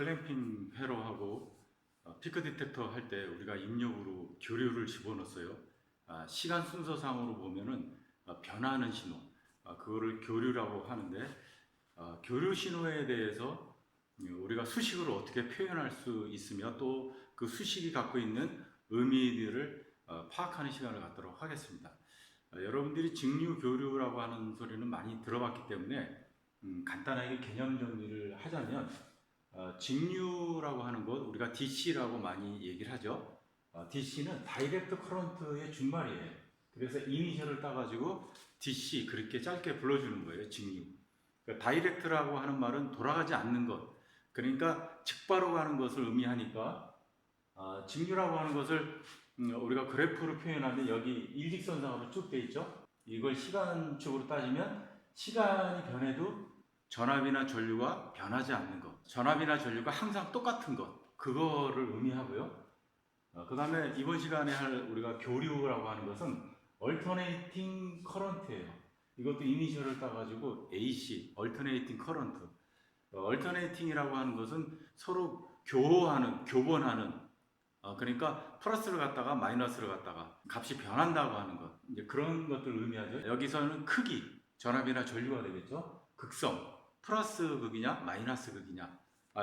클램핑 회로하고 피크 디텍터 할 때 우리가 입력으로 교류를 집어넣었어요. 시간 순서상으로 보면은 변하는 신호, 그거를 교류라고 하는데, 교류 신호에 대해서 우리가 수식으로 어떻게 표현할 수 있으며 또 그 수식이 갖고 있는 의미들을 파악하는 시간을 갖도록 하겠습니다. 여러분들이 직류 교류라고 하는 소리는 많이 들어봤기 때문에 간단하게 개념 정리를 하자면, 직류라고 하는 것, 우리가 DC라고 많이 얘기를 하죠. DC는 다이렉트 커런트의 준말이에요. 그래서 이니셜을 따가지고 DC 그렇게 짧게 불러주는 거예요. 직류. 그러니까 다이렉트라고 하는 말은 돌아가지 않는 것, 그러니까 즉바로 가는 것을 의미하니까, 직류라고 하는 것을 우리가 그래프로 표현하면 여기 일직선상으로 쭉 돼 있죠. 이걸 시간축으로 따지면 시간이 변해도 전압이나 전류가 변하지 않는 것, 전압이나 전류가 항상 똑같은 것, 그거를 의미하고요. 그 다음에 이번 시간에 할 우리가 교류라고 하는 것은 Alternating Current예요. 이것도 이니셜을 따가지고 AC, Alternating Current. Alternating이라고 하는 것은 서로 교번하는, 그러니까 플러스를 갖다가 마이너스를 갖다가 값이 변한다고 하는 것, 이제 그런 것들을 의미하죠. 여기서는 크기, 전압이나 전류가 되겠죠. 극성, 플러스 극이냐 마이너스 극이냐,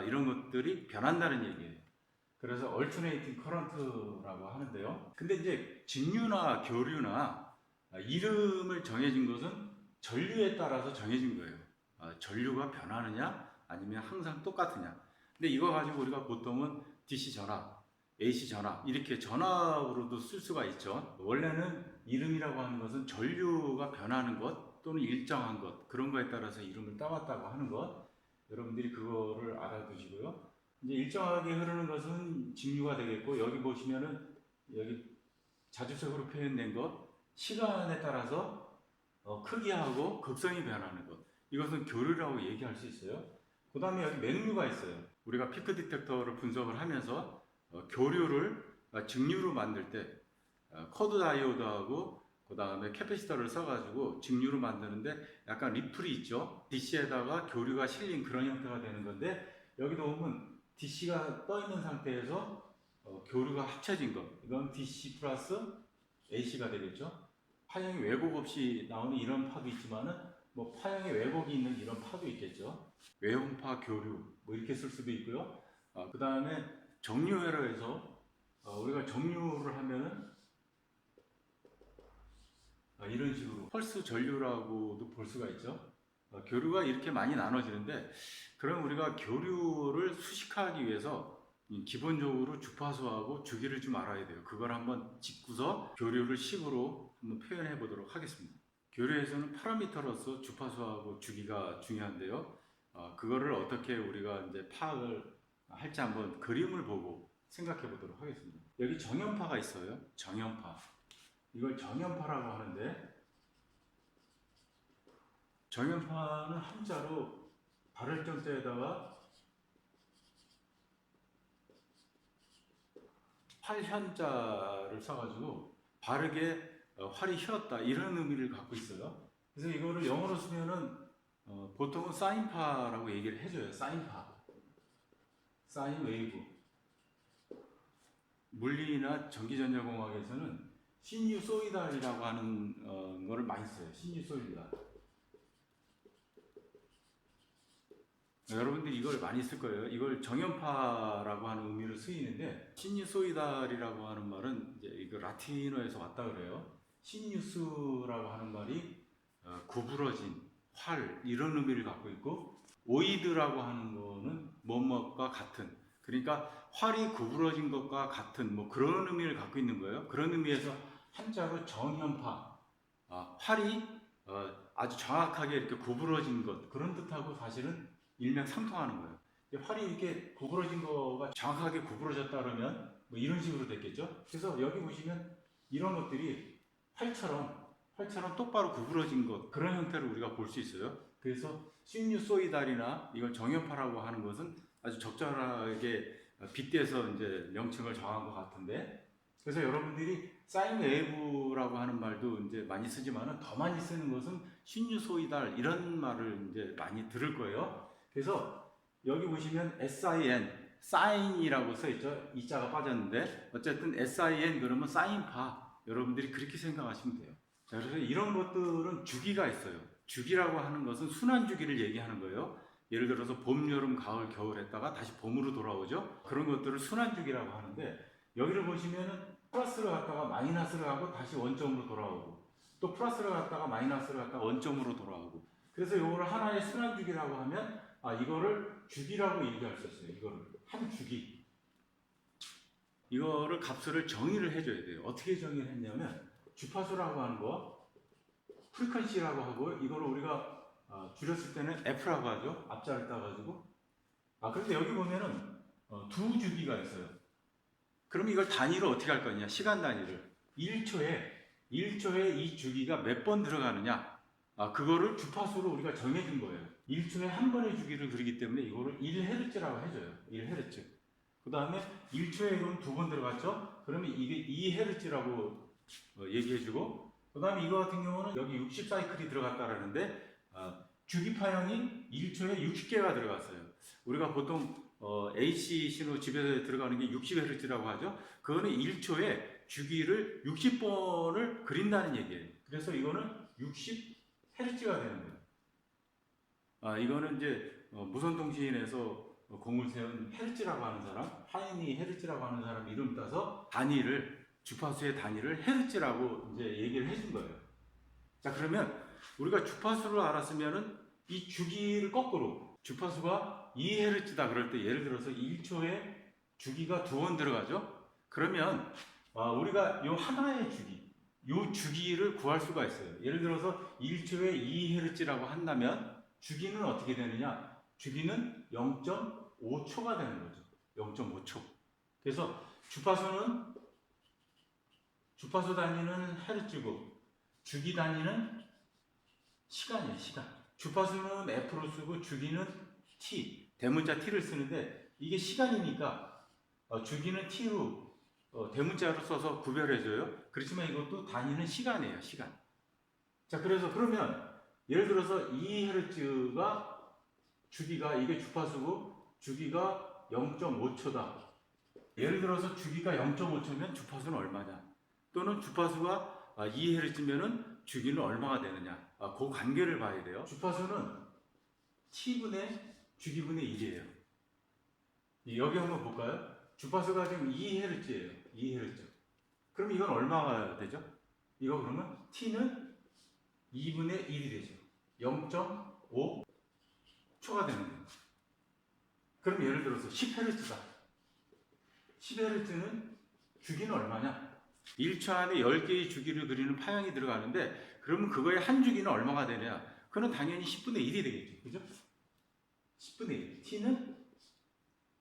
이런 것들이 변한다는 얘기예요. 그래서 얼터네이팅 커런트라고 하는데요. 근데 이제 직류나 교류나 이름을 정해진 것은 전류에 따라서 정해진 거예요. 전류가 변하느냐 아니면 항상 똑같으냐. 근데 이거 가지고 우리가 보통은 DC 전압, AC 전압, 이렇게 전압으로도 쓸 수가 있죠. 원래는 이름이라고 하는 것은 전류가 변하는 것 또는 일정한 것, 그런 거에 따라서 이름을 따왔다고 하는 것, 여러분들이 그거를 알아두시고요. 이제 일정하게 흐르는 것은 직류가 되겠고, 여기 보시면은 여기 자주색으로 표현된 것, 시간에 따라서 크기하고 극성이 변하는 것, 이것은 교류라고 얘기할 수 있어요. 그 다음에 여기 맥류가 있어요. 우리가 피크 디텍터를 분석을 하면서 교류를 직류로 만들 때 코드 다이오드하고 그 다음에 캐패시터를 써가지고 직류로 만드는데 약간 리플이 있죠. DC에다가 교류가 실린 그런 형태가 되는 건데, 여기도 보면 DC가 떠 있는 상태에서 교류가 합쳐진 것, 이건 DC 플러스 AC가 되겠죠. 파형이 왜곡 없이 나오는 이런 파도 있지만은 뭐 파형의 왜곡이 있는 이런 파도 있겠죠. 외음파 교류 뭐 이렇게 쓸 수도 있고요. 그 다음에 정류회로에서 우리가 정류를 하면은 이런 식으로 펄스 전류라고도 볼 수가 있죠. 교류가 이렇게 많이 나눠지는데, 그럼 우리가 교류를 수식하기 위해서 기본적으로 주파수하고 주기를 좀 알아야 돼요. 그걸 한번 짚고서 교류를 식으로 한번 표현해 보도록 하겠습니다. 교류에서는 파라미터로서 주파수하고 주기가 중요한데요. 그거를 어떻게 우리가 이제 파악을 할지 한번 그림을 보고 생각해 보도록 하겠습니다. 여기 정연파가 있어요. 정연파. 이걸 정연파라고 하는데, 정연파는 한자로 발을정자에다가 활현자를 써가지고 바르게 활이 휘었다, 이런 의미를 갖고 있어요. 그래서 이거를 영어로 쓰면은 보통은 사인파라고 얘기를 해줘요. 사인파, 사인 웨이브. 물리나 전기전자공학에서는 시뉴소이달이라고 하는 거를 많이 써요. 시뉴소이달. 여러분들이 이걸 많이 쓸 거예요. 이걸 정연파라고 하는 의미로 쓰이는데, 시뉴소이달이라고 하는 말은 이제 이거 라틴어에서 왔다 그래요. 시뉴스라고 하는 말이 구부러진, 활, 이런 의미를 갖고 있고, 오이드라고 하는 거는 뭐뭐과 같은, 그러니까 활이 구부러진 것과 같은 뭐 그런 의미를 갖고 있는 거예요. 그런 의미에서 한자로 정연파, 활이 아주 정확하게 이렇게 구부러진 것, 그런 뜻하고 사실은 일맥상통하는 거예요. 활이 이렇게 구부러진 거가 정확하게 구부러졌다 그러면 뭐 이런 식으로 됐겠죠. 그래서 여기 보시면 이런 것들이 활처럼 똑바로 구부러진 것, 그런 형태를 우리가 볼 수 있어요. 그래서 시뉴소이달이나 이걸 정연파라고 하는 것은 아주 적절하게 빗대서 이제 명칭을 정한 것 같은데, 그래서 여러분들이 사인 웨이브라고 하는 말도 이제 많이 쓰지만은 더 많이 쓰는 것은 시뉴소이달, 이런 말을 이제 많이 들을 거예요. 그래서 여기 보시면 SIN, 사인이라고 써있죠. 이자가 빠졌는데 어쨌든 SIN 그러면 사인파. 여러분들이 그렇게 생각하시면 돼요. 자, 그래서 이런 것들은 주기가 있어요. 주기라고 하는 것은 순환주기를 얘기하는 거예요. 예를 들어서 봄, 여름, 가을, 겨울 했다가 다시 봄으로 돌아오죠. 그런 것들을 순환주기라고 하는데 여기를 보시면은 플러스를 갖다가 마이너스를 하고 다시 원점으로 돌아오고 또 플러스를 갖다가 마이너스를 갖다가 원점으로 돌아오고 그래서 이거를 하나의 순환주기라고 하면 이거를 주기라고 얘기할 수 있어요. 이거를 한 주기. 이거를 값을 정의를 해줘야 돼요. 어떻게 정의를 했냐면 주파수라고 하는 거 프리퀀시라고 하고 이거를 우리가 줄였을 때는 F라고 하죠. 앞자를 따가지고 그런데 여기 보면은 두 주기가 있어요. 그럼 이걸 단위로 어떻게 할 거냐? 시간 단위를 1초에 이 주기가 몇 번 들어가느냐? 그거를 주파수로 우리가 정해준 거예요. 1초에 한 번의 주기를 그리기 때문에 이거를 1Hz라고 해줘요. 1Hz. 그 다음에 1초에 이건 두 번 들어갔죠? 그러면 이게 2Hz라고 얘기해주고 그 다음에 이거 같은 경우는 여기 60사이클이 들어갔다라는데 주기 파형이 1초에 60개가 들어갔어요. 우리가 보통 AC 신호 집에 들어가는 게 60Hz라고 하죠. 그거는 1초에 주기를 60번을 그린다는 얘기예요. 그래서 이거는 60Hz가 되는 거예요. 이거는 이제 무선통신에서 공을 세운 헤르츠라고 하는 사람, 하이니 헤르츠라고 하는 사람 이름 따서 주파수의 단위를 헤르츠라고 이제 얘기를 해준 거예요. 자, 그러면 우리가 주파수를 알았으면은 이 주기를 거꾸로 주파수가 2Hz다 그럴 때 예를 들어서 1초에 주기가 두 번 들어가죠? 그러면 우리가 요 하나의 주기, 요 주기를 구할 수가 있어요. 예를 들어서 1초에 2Hz라고 한다면 주기는 어떻게 되느냐? 주기는 0.5초가 되는 거죠. 0.5초. 그래서 주파수 단위는 헤르츠고 주기 단위는 시간이에요. 시간. 주파수는 F로 쓰고 주기는 T, 대문자 T를 쓰는데 이게 시간이니까 주기는 T로 대문자로 써서 구별해줘요. 그렇지만 이것도 단위는 시간이에요. 시간. 자, 그래서 그러면 예를 들어서 2Hz가 주기가 이게 주파수고 주기가 0.5초다. 예를 들어서 주기가 0.5초면 주파수는 얼마냐? 또는 주파수가 2Hz면은 주기는 얼마가 되느냐? 그 관계를 봐야 돼요. 주파수는 T분의 주기분의 1이에요. 여기 한번 볼까요? 주파수가 지금 2Hz예요. 2Hz. 그럼 이건 얼마가 되죠? 이거 그러면 T는 2분의 1이 되죠. 0.5 초가 되는 거예요. 그럼 예를 들어서 10Hz다. 10Hz는 주기는 얼마냐? 1초 안에 10개의 주기를 그리는 파형이 들어가는데 그러면 그거의 한 주기는 얼마가 되냐? 그건 당연히 10분의 1이 되겠죠. 그죠? 10분의 1. T는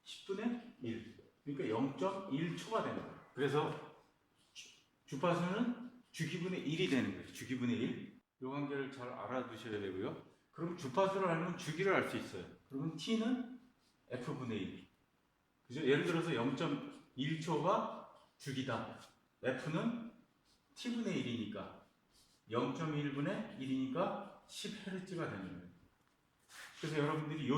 10분의 1. 그러니까 0.1초가 되는 거예요. 그래서 주파수는 주기분의 1이 되는 거예요. 주기분의 1. 이 관계를 잘 알아두셔야 되고요. 그럼 주파수를 알면 주기를 알 수 있어요. 그러면 T는 F분의 1. 그죠? 예를 들어서 0.1초가 주기다. F는 T분의 1이니까 0.1분의 1이니까 10Hz가 되는 거예요. 그래서 여러분들이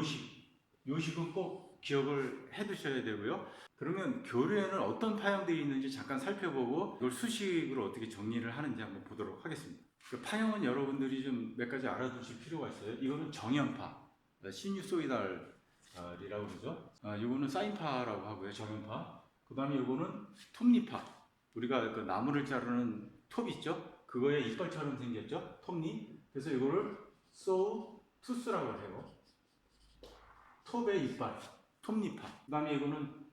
요식은 꼭 기억을 해 두셔야 되고요. 그러면 교류에는 어떤 파형들이 있는지 잠깐 살펴보고 이걸 수식으로 어떻게 정리를 하는지 한번 보도록 하겠습니다. 그 파형은 여러분들이 좀 몇 가지 알아두실 필요가 있어요. 이거는 정연파, 시뉴소이달이라고 그러죠. 이거는 사인파라고 하고요. 정연파. 그 다음에 이거는 톱니파. 우리가 그 나무를 자르는 톱 있죠? 그거에 이빨처럼 생겼죠? 톱니. 그래서 이거를 소투스라고 해요. 톱의 이빨, 톱니파. 그 다음에 이거는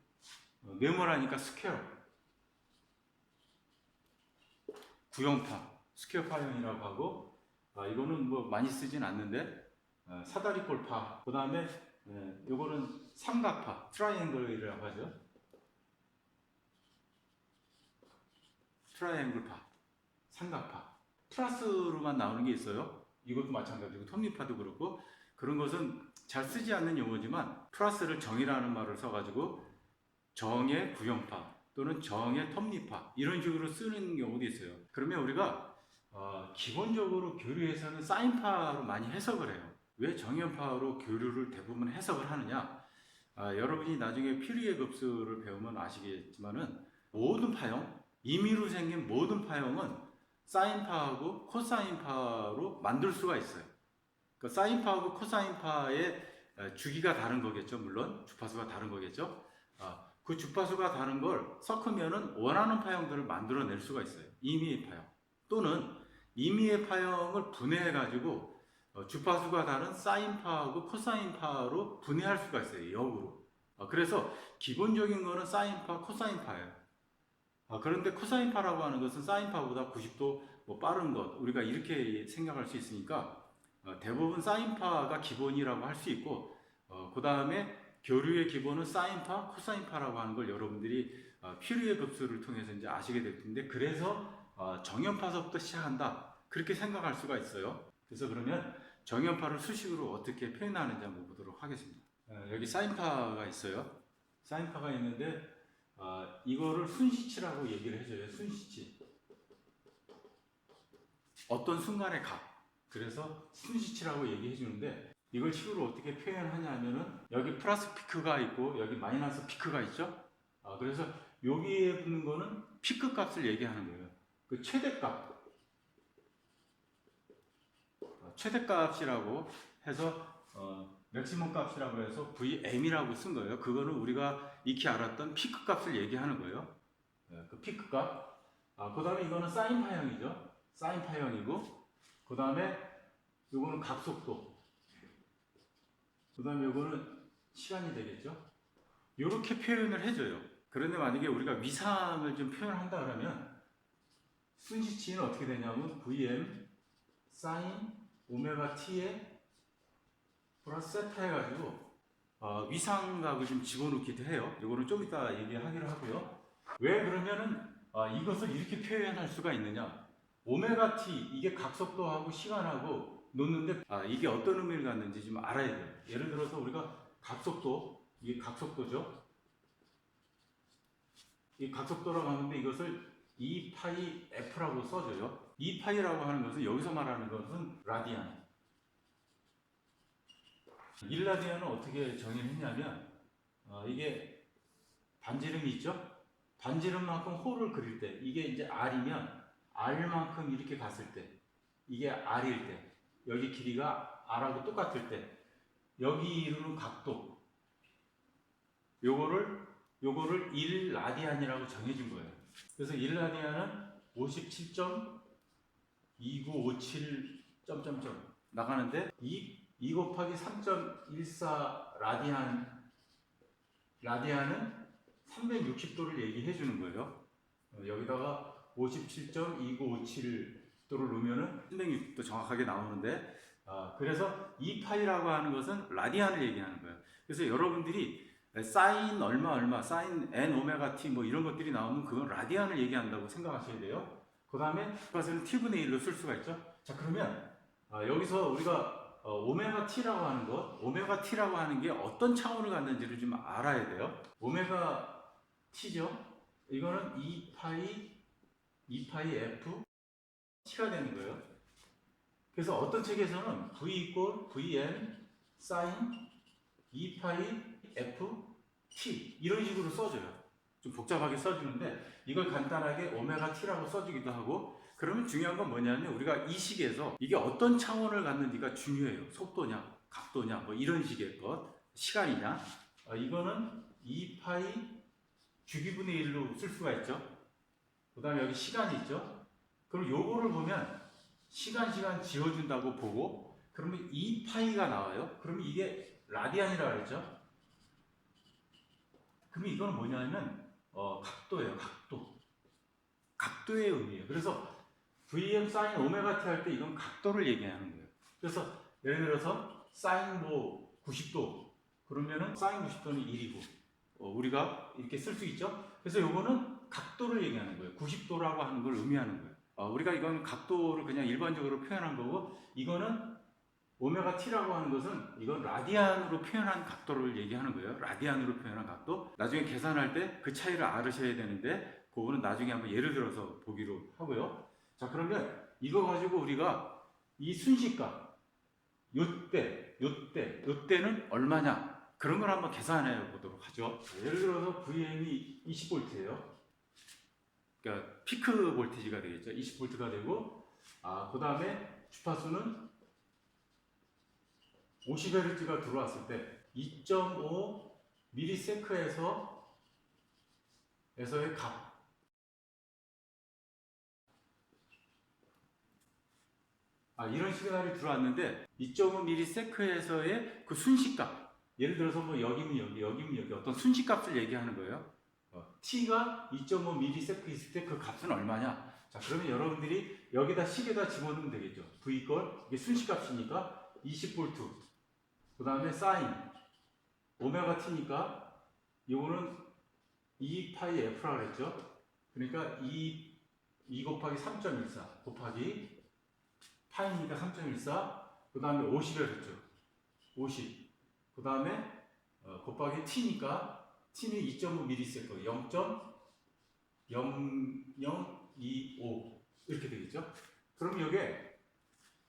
네모라니까 스퀘어. 구형파, 스퀘어 파형이라고 하고, 이거는 뭐 많이 쓰진 않는데, 사다리꼴파. 그 다음에 이거는 삼각파, 트라이앵글이라고 하죠. 트라이앵글파, 삼각파. 플러스로만 나오는 게 있어요. 이것도 마찬가지고, 톱니파도 그렇고, 그런 것은 잘 쓰지 않는 용어지만 플러스를 정이라는 말을 써가지고 정의 구형파 또는 정의 톱니파 이런 식으로 쓰는 경우도 있어요. 그러면 우리가 기본적으로 교류에서는 사인파로 많이 해석을 해요. 왜 정연파로 교류를 대부분 해석을 하느냐? 여러분이 나중에 퓨리에 급수를 배우면 아시겠지만은 모든 파형, 임의로 생긴 모든 파형은 사인파하고 코사인파로 만들 수가 있어요. 그 사인파하고 코사인파의 주기가 다른 거겠죠. 물론 주파수가 다른 거겠죠. 그 주파수가 다른 걸 섞으면은 원하는 파형들을 만들어낼 수가 있어요. 임의의 파형 또는 임의의 파형을 분해해 가지고 주파수가 다른 사인파하고 코사인파로 분해할 수가 있어요. 역으로. 그래서 기본적인 거는 사인파, 코사인파예요. 그런데 코사인파라고 하는 것은 사인파보다 90도 뭐 빠른 것, 우리가 이렇게 생각할 수 있으니까 대부분 사인파가 기본이라고 할 수 있고, 그 다음에 교류의 기본은 사인파, 코사인파라고 하는 걸 여러분들이 퓨리에 급수를 통해서 이제 아시게 될 텐데, 그래서 정연파서부터 시작한다, 그렇게 생각할 수가 있어요. 그래서 그러면 정연파를 수식으로 어떻게 표현하는지 한번 보도록 하겠습니다. 여기 사인파가 있어요. 사인파가 있는데 이거를 순시치라고 얘기를 해줘요. 순시치. 어떤 순간의 값. 그래서 순시치라고 얘기해 주는데, 이걸 식으로 어떻게 표현하냐 하면은 여기 플러스 피크가 있고 여기 마이너스 피크가 있죠. 그래서 여기에 붙는 거는 피크 값을 얘기하는 거예요. 그 최대값. 최대값이라고 해서 맥시멈 값이라고 해서 VM이라고 쓴 거예요. 그거는 우리가 익히 알았던 피크 값을 얘기하는 거예요. 그 피크 값. 그 다음에 이거는 사인 파형이죠. 사인 파형이고, 그 다음에 이거는 각속도. 그 다음에 이거는 시간이 되겠죠. 이렇게 표현을 해줘요. 그런데 만약에 우리가 위상을 좀 표현한다 그러면 순시치는 어떻게 되냐면 VM 사인 오메가 t에 플러스 세타 해가지고 위상각을 좀 집어넣기도 해요. 이거는 좀 이따 얘기하기로 하고요. 왜 그러면은 이것을 이렇게 표현할 수가 있느냐? 오메가 t 이게 각속도하고 시간하고 놓는데 이게 어떤 의미를 갖는지 좀 알아야 돼요. 예를 들어서 우리가 각속도, 이게 각속도죠. 이 각속도라고 하는데 이것을 2파이 f라고 써줘요. 2파이라고 하는 것은 여기서 말하는 것은 라디안. 1라디안은 어떻게 정의를 했냐면 이게 반지름이 있죠? 반지름만큼 홀을 그릴 때, 이게 이제 R이면 R만큼 이렇게 갔을 때, 이게 R일 때, 여기 길이가 R하고 똑같을 때, 여기 이루는 각도, 요거를 1라디안이라고 정해준 거예요. 그래서 1라디안은 57.2957 점점점 나가는데 2 곱하기 3.14 라디안은 360도를 얘기해 주는 거예요. 여기다가 57.2957도를 넣으면은 360도 정확하게 나오는데, 그래서 2파이라고 하는 것은 라디안을 얘기하는 거예요. 그래서 여러분들이 사인 얼마, 사인 n 오메가 t 뭐 이런 것들이 나오면 그건 라디안을 얘기한다고 생각하셔야 돼요. 그 다음에 그것은 t분의 1로 쓸 수가 있죠. 자, 그러면 여기서 우리가 오메가 t라고 하는 것, 오메가 t라고 하는 게 어떤 차원을 갖는지를 좀 알아야 돼요. 오메가 t죠. 이거는 2파이 f t가 되는 거예요. 그래서 어떤 책에서는 v equal vm sin 2파이 f t 이런 식으로 써줘요. 좀 복잡하게 써주는데 이걸 간단하게 오메가 t라고 써주기도 하고. 그러면 중요한 건 뭐냐면 우리가 이 식에서 이게 어떤 차원을 갖는지가 중요해요. 속도냐, 각도냐, 뭐 이런 식의 것, 시간이냐. 이거는 2파이 주기분의 1로 쓸 수가 있죠. 그 다음에 여기 시간이 있죠. 그럼 요거를 보면 시간 지워준다고 보고, 그러면 2파이가 나와요. 그러면 이게 라디안이라고 그랬죠. 그럼 이거는 뭐냐면 각도예요. 각도의 의미예요. 그래서 VM 사인 오메가 t 할 때 이건 각도를 얘기하는 거예요. 그래서 예를 들어서 사인 뭐 90도 그러면은 사인 90도는 1이고 우리가 이렇게 쓸 수 있죠. 그래서 요거는 각도를 얘기하는 거예요. 90도라고 하는 걸 의미하는 거예요. 우리가 이건 각도를 그냥 일반적으로 표현한 거고, 이거는 오메가 t라고 하는 것은 이건 라디안으로 표현한 각도를 얘기하는 거예요. 라디안으로 표현한 각도. 나중에 계산할 때 그 차이를 알으셔야 되는데 그거는 나중에 한번 예를 들어서 보기로 하고요. 자, 그러면 이거 가지고 우리가 이 순식값 요때는 얼마냐? 그런 걸 한번 계산해 보도록 하죠. 예를 들어서 VM이 20V예요. 그러니까 피크 볼티지가 되겠죠. 20V가 되고, 그 다음에 주파수는 50Hz가 들어왔을 때 2.5 mS에서의 값. 이런 시그널이 들어왔는데 2.5 mS에서의 그 순식값. 예를 들어서 뭐 여기면 여기, 여기면 여기 어떤 순식값을 얘기하는 거예요. t가 2.5 ms 있을 때 그 값은 얼마냐? 자, 그러면 여러분들이 여기다 식에다 집어넣으면 되겠죠. v 걸 이게 순식값이니까 20V. 그 다음에 사인 오메가 t니까 이거는 2파이 f라 그랬죠. 그러니까 2 곱하기 3.14 곱하기 파이니까 3.14. 그 다음에 50을 했죠. 50. 그 다음에 곱하기 t니까 t는 2.5ms 0.0025 이렇게 되겠죠. 그럼 여기에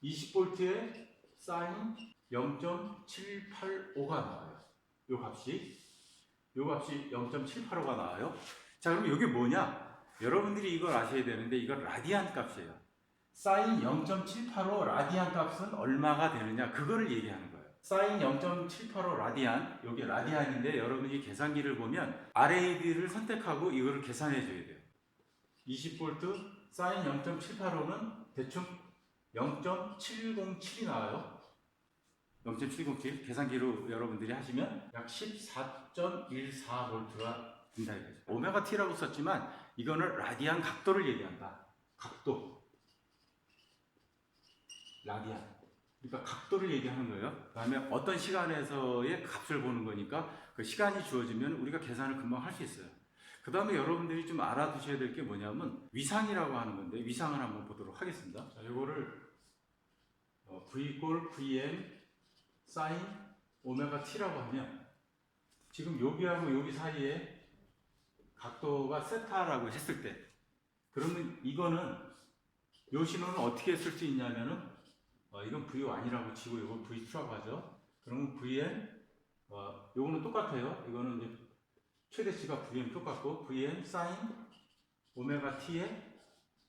20V에 사인 0.785가 나와요. 요 값이 0.785가 나와요. 자, 그럼 이게 뭐냐? 여러분들이 이걸 아셔야 되는데 이건 라디안 값이에요. 사인 0.785 라디안 값은 얼마가 되느냐? 그거를 얘기하는 거예요. 사인 0.785 라디안, 여기 라디안인데 여러분이 계산기를 보면 RAD를 선택하고 이거를 계산해 줘야 돼요. 20V 사인 0.785는 대충 0.707이 나와요. 0.707 계산기로 여러분들이 하시면 약 14.14V가 된다 이거죠. 오메가 T라고 썼지만 이거는 라디안 각도를 얘기한다. 각도. 라디안. 그러니까 각도를 얘기하는 거예요. 그 다음에 어떤 시간에서의 값을 보는 거니까 그 시간이 주어지면 우리가 계산을 금방 할 수 있어요. 그 다음에 여러분들이 좀 알아두셔야 될 게 뭐냐면 위상이라고 하는 건데 위상을 한번 보도록 하겠습니다. 자, 이거를 V 이퀄 Vm 사인 오메가 T라고 하면 지금 여기하고 여기 사이에 각도가 세타라고 했을 때 그러면 이거는 요 신호는 어떻게 쓸 수 있냐면은 이건 V1이라고 치고 이건 V2라고 하죠. 그러면 Vm 요거는 똑같아요. 이거는 이제 최대치가 Vm 똑같고 Vm 사인 오메가 T에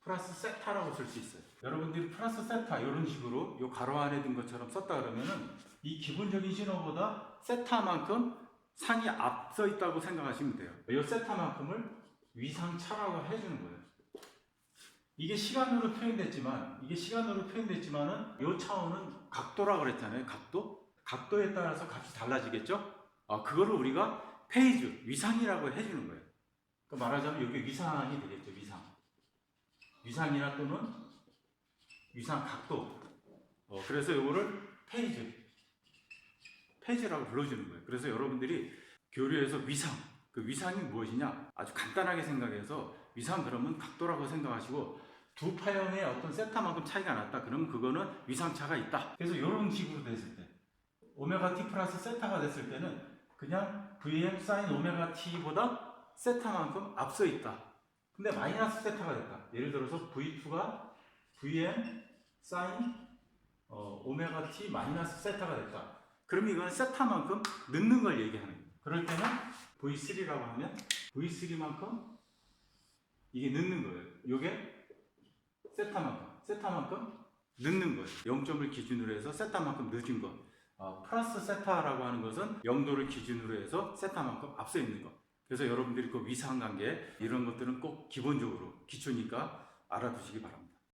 플러스 세타라고 쓸 수 있어요. 여러분들이 플러스 세타 이런 식으로 요 가로 안에 든 것처럼 썼다 그러면은 이 기본적인 신호보다 세타만큼 상이 앞서 있다고 생각하시면 돼요. 이 세타만큼을 위상차라고 해주는 거예요. 이게 시간으로 표현됐지만은 이 차원은 각도라고 그랬잖아요. 각도에 따라서 값이 달라지겠죠. 그거를 우리가 페이즈 위상이라고 해주는 거예요. 그러니까 말하자면 여기 위상이 되겠죠. 위상이나 또는 위상 각도. 그래서 이거를 페이즈라고 불러주는 거예요. 그래서 여러분들이 교류에서 위상, 그 위상이 무엇이냐? 아주 간단하게 생각해서 위상 그러면 각도라고 생각하시고 두 파형의 어떤 세타만큼 차이가 났다. 그러면 그거는 위상차가 있다. 그래서 이런 식으로 됐을 때 오메가 t 플러스 세타가 됐을 때는 그냥 Vm 사인 오메가 t보다 세타만큼 앞서 있다. 근데 마이너스 세타가 됐다. 예를 들어서 V2가 Vm 사인 오메가 t 마이너스 세타가 됐다. 그러면 이건 세타만큼 늦는 걸 얘기하는 거예요. 그럴 때는 V3라고 하면 V3만큼 이게 늦는 거예요. 이게 세타만큼 늦는 거예요. 0점을 기준으로 해서 세타만큼 늦은 것. 플러스 세타라고 하는 것은 0도를 기준으로 해서 세타만큼 앞서 있는 것. 그래서 여러분들이 그 위상관계 이런 것들은 꼭 기본적으로 기초니까 알아두시기 바랍니다.